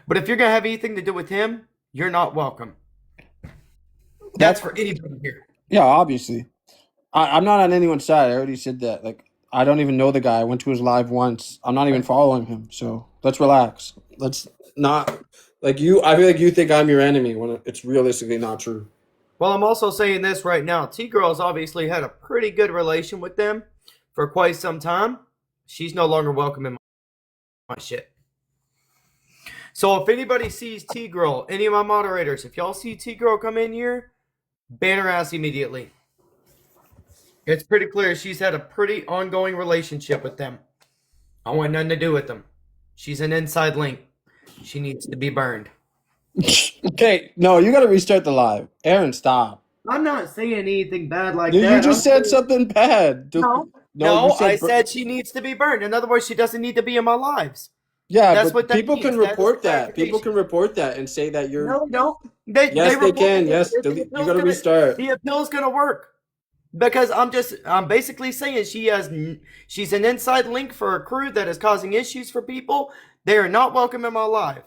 But if you're gonna have anything to do with him, you're not welcome. That's That's for anybody here. yeah, obviously. I'm not on anyone's side. I already said that. Like, I don't even know the guy. I went to his live once. I'm not even following him. So let's relax. Let's not like you. I feel like you think I'm your enemy when it's realistically not true. Well, I'm also saying this right now. T Girl's obviously had a pretty good relation with them for quite some time. She's no longer welcome in my shit. So if anybody sees T Girl, any of my moderators, if y'all see T Girl come in here, ban her ass immediately. It's pretty clear she's had a pretty ongoing relationship with them. I want nothing to do with them. She's an inside link. She needs to be burned. Okay, no, you got to restart the live. Aaron, stop. I'm not saying anything bad like You that. just said something bad. No. No, you No, I said said she needs to be burned. In other words, she doesn't need to be in my lives. yeah, That's what but that people can means. That is report that. People clarification. can report that and say that you're. No, no. They Yes, they reported can. it. Yes, The you appeal's got to gonna restart. the appeal's gonna work. Because I'm basically saying she's an inside link for a crew that is causing issues for people. They are not welcome in my life.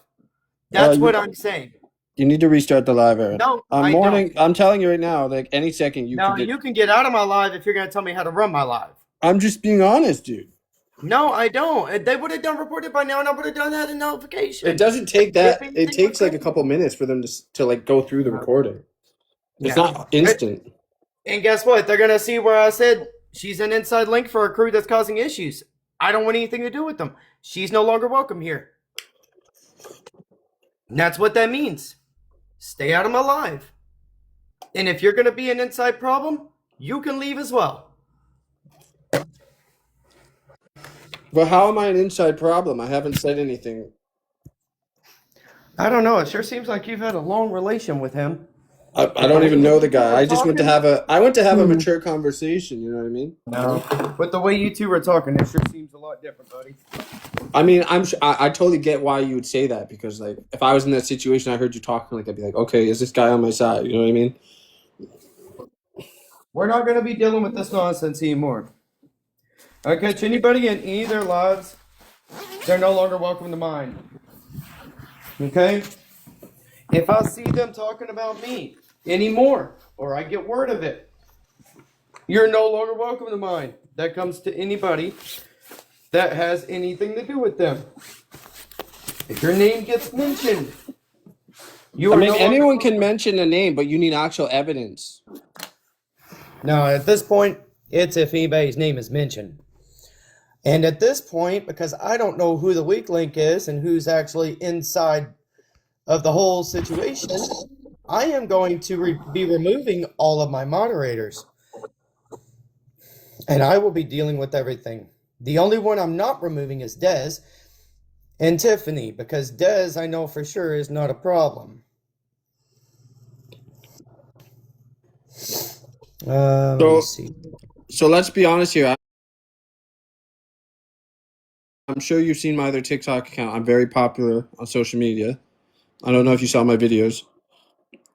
That's You what I'm saying. you need to restart the live, Aaron. No, I'm I don't. morning. I'm telling you right now. Like any second, you could No, get. you can get out of my life if you're gonna tell me how to run my life. I'm just being honest, dude. No, I don't. They would have done reported by now, and I would have done that in notification. It doesn't take If that. It anything was takes like a couple minutes for them to like go through the recording. It's yeah. not instant. And guess what? They're gonna see where I said she's an inside link for a crew that's causing issues. I don't want anything to do with them. She's no longer welcome here. And that's what that means. Stay out of my life. And if you're gonna be an inside problem, you can leave as well. But how am I an inside problem? I haven't said anything. I don't know. It sure seems like you've had a long relation with him. I don't even know the guy. I just went to have a. I went to have a Hmm. mature conversation. You know what I mean? No. But the way you two were talking, it sure seems a lot different, buddy. I mean, I totally get why you would say that because like if I was in that situation, I heard you talking, like I'd be like, okay, is this guy on my side? You know what I mean? We're not gonna be dealing with this nonsense anymore. I catch anybody in any of their lives, they're no longer welcome to mine. Okay? If I see them talking about me anymore, or I get word of it, you're no longer welcome to mine. That comes to anybody that has anything to do with them. If your name gets mentioned, you I are mean, no longer anyone can welcome. mention a name, but you need actual evidence. Now, at this point, it's if anybody's name is mentioned. And at this point, because I don't know who the weak link is and who's actually inside of the whole situation, I am going to be removing all of my moderators. And I will be dealing with everything. The only one I'm not removing is Dez and Tiffany, because Dez, I know for sure, is not a problem. Let me see. So let's be honest here. I'm sure you've seen my other TikTok account. I'm very popular on social media. I don't know if you saw my videos.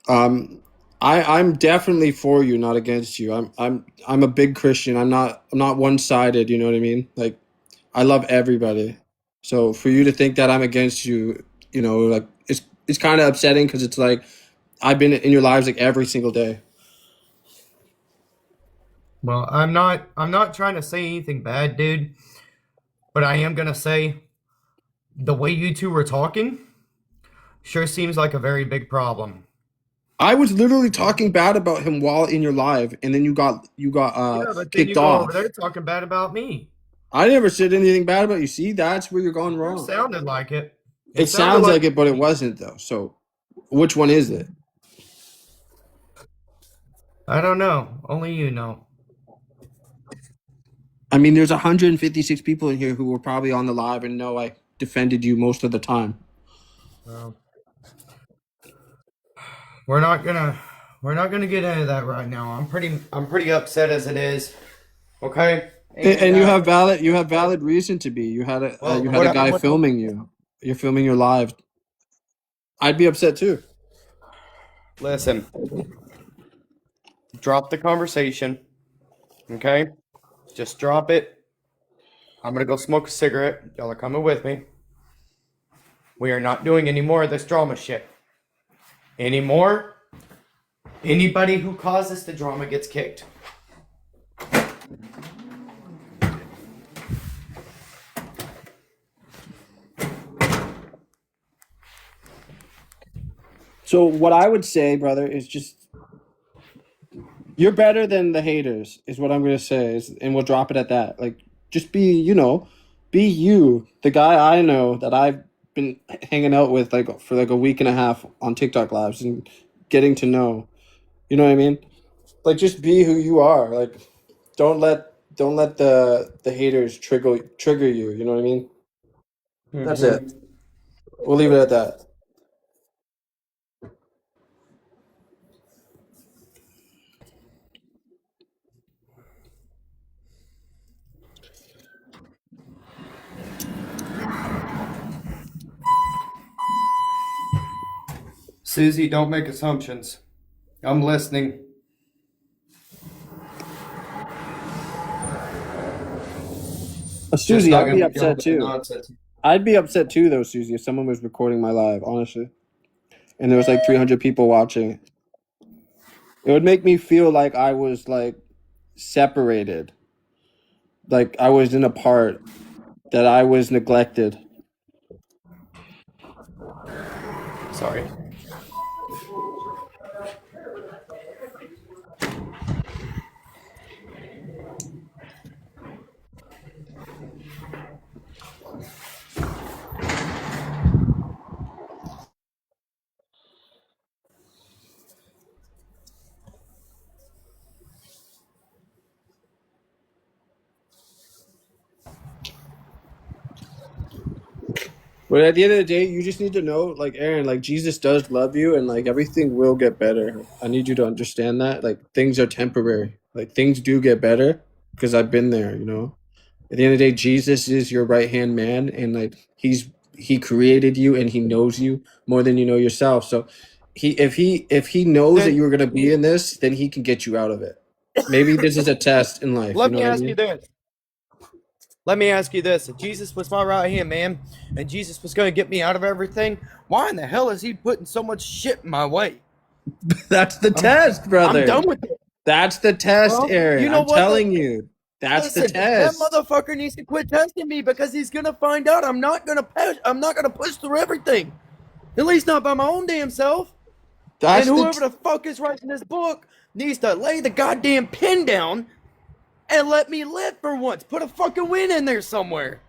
Um, I'm definitely for you, not against you. I'm a big Christian. I'm not one sided. You know what I mean? Like I love everybody. So for you to think that I'm against you, like it's kind of upsetting because it's like I've been in your lives like every single day. Well, I'm not trying to say anything bad, dude, but I am gonna say the way you two were talking sure seems like a very big problem. I was literally talking bad about him while in your live, and then you got Yeah, but then kicked you go over there off. talking bad about me. I never said anything bad about you. See, that's where you're going Sure wrong. sounded like it. It It sounded sounds like like it, but it wasn't though. So, which one is it? I don't know. Only you know. I mean, there's 156 people in here who were probably on the live and know I defended you most of the time. Well, we're not gonna we're not gonna get into that right now. I'm pretty upset as it is. Okay? And you have valid reason to be. You had a guy filming you. You're filming your live. I'd be upset too. listen, drop the conversation. Okay? Just drop it. I'm gonna go smoke a cigarette. Y'all are coming with me. We are not doing any more of this drama shit. Anymore. Anybody who causes the drama gets kicked. So what I would say, brother, is just you're better than the haters, is what I'm gonna say, and we'll drop it at that. Like, just be, be you, the guy I know that I've been hanging out with like for like a week and a half on TikTok lives and getting to know. You know what I mean? Like, just be who you are. Like, don't let the haters trigger you. You know what I mean? That's it. We'll leave it at that. Susie, don't make assumptions. I'm listening. Susie, I'd be deal upset with the too. nonsense. I'd be upset too, though, Susie, if someone was recording my live, honestly, and there was like 300 people watching. It would make me feel like I was like separated, like I was in a part, that I was neglected. Sorry. But at the end of the day, you just need to know, like, Aaron, like, Jesus does love you and like everything will get better. I need you to understand that. Like, things are temporary. Like, things do get better because I've been there, you know? At the end of the day, Jesus is your right hand man, and like he created you and he knows you more than you know yourself. So if he knows that Then you're gonna be in this, then he can get you out of it. Maybe this is a test in life. You let know me what I ask you mean? this. Let me ask you this. If Jesus was my right hand man and Jesus was going to get me out of everything, why in the hell is he putting so much shit in my way? That's the I'm test, brother. I'm done with it. That's the test, Well, Aaron. you know I'm what? telling you. That's the Listen, that test. motherfucker needs to quit testing me because he's gonna find out I'm not gonna push. I'm not gonna push through everything. At least not by my own damn self. And That's the whoever the fuck is writing this book needs to lay the goddamn pen down and let me live for once. Put a fucking win in there somewhere.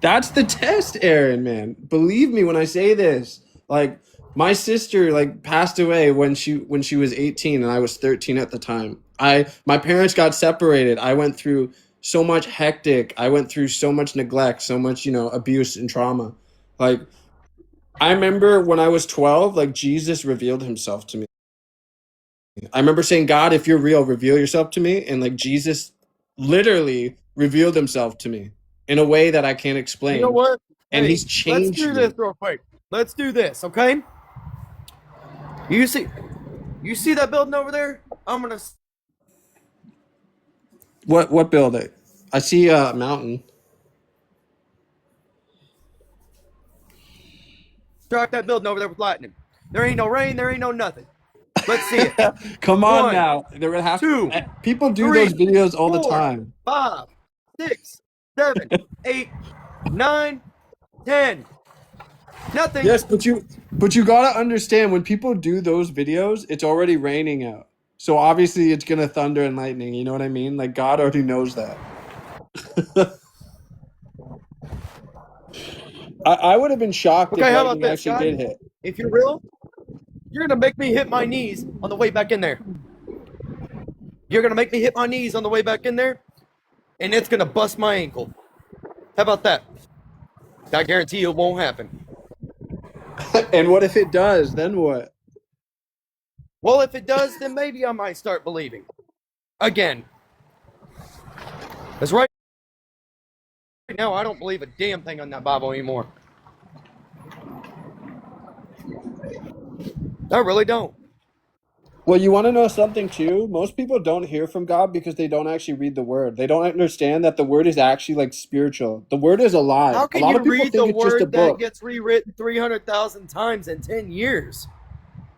That's the test, Aaron, man. Believe me when I say this. Like, my sister like passed away when she was 18 and I was 13 at the time. My parents got separated. I went through so much hectic. I went through so much neglect, so much, abuse and trauma. Like, I remember when I was 12, like Jesus revealed himself to me. I remember saying, "God, if you're real, reveal yourself to me." And like Jesus literally revealed himself to me in a way that I can't You know explain. what? And Hey, he's let's changed do this me. real quick. Let's do this, okay? You see, you see that building over there? I'm gonna What building? I see a mountain. strike that building over there with lightning. There ain't no rain. There ain't no nothing. Let's see it. Come on One, now. They're gonna have two, people do three, those videos all the 4, time. 5, 6, 7, 8, 9, 10. Nothing. Yes, but you gotta understand when people do those videos, it's already raining out. So obviously it's gonna thunder and lightning, you know what I mean? Like God already knows that. I would have been shocked if Okay, how about lightning this, actually God? did hit. If you're real, you're gonna make me hit my knees on the way back in there. You're gonna make me hit my knees on the way back in there, and it's gonna bust my ankle. How about that? I guarantee you it won't happen. And what if it does? Then what? Well, if it does, then maybe I might start believing. Again. That's right now, I don't believe a damn thing on that Bible anymore. I really don't. Well, you want to know something too? Most people don't hear from God because they don't actually read the word. They don't understand that the word is actually like spiritual. The word is alive. How A can lot you of people read the think it's just a word that book. gets rewritten 300,000 times in 10 years?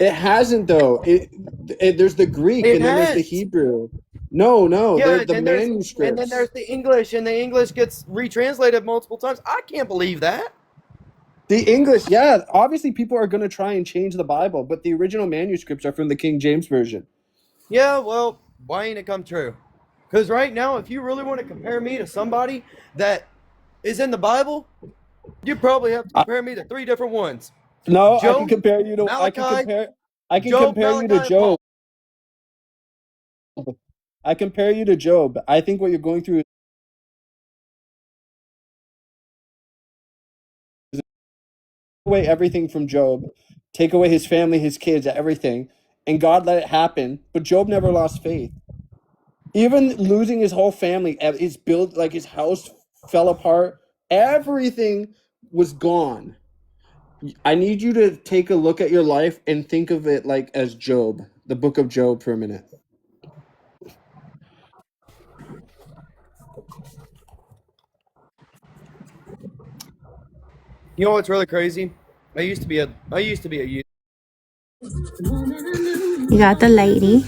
It hasn't though. There's the Greek It and then there's the has. Hebrew. No, they're Yeah, the and then there's manuscripts. the English, and the English gets retranslated multiple times. I can't believe that. The English, yeah, obviously people are going to try and change the Bible, but the original manuscripts are from the King James version. Yeah, well, why ain't it come true? Because right now, if you really want to compare me to somebody that is in the Bible, you probably have to I, compare me to three different ones: no, Job, Malachi, I can Job, compare you Malachi, to and Paul. Job. I compare you to Job. I think what you're going through is away everything from Job, take away his family, his kids, everything, and God let it happen. But Job never lost faith. Even losing his whole family, his build, like his house fell apart, everything was gone. I need you to take a look at your life and think of it like as Job, the book of Job for a minute. You know what's really crazy? I used to be a You got the lady.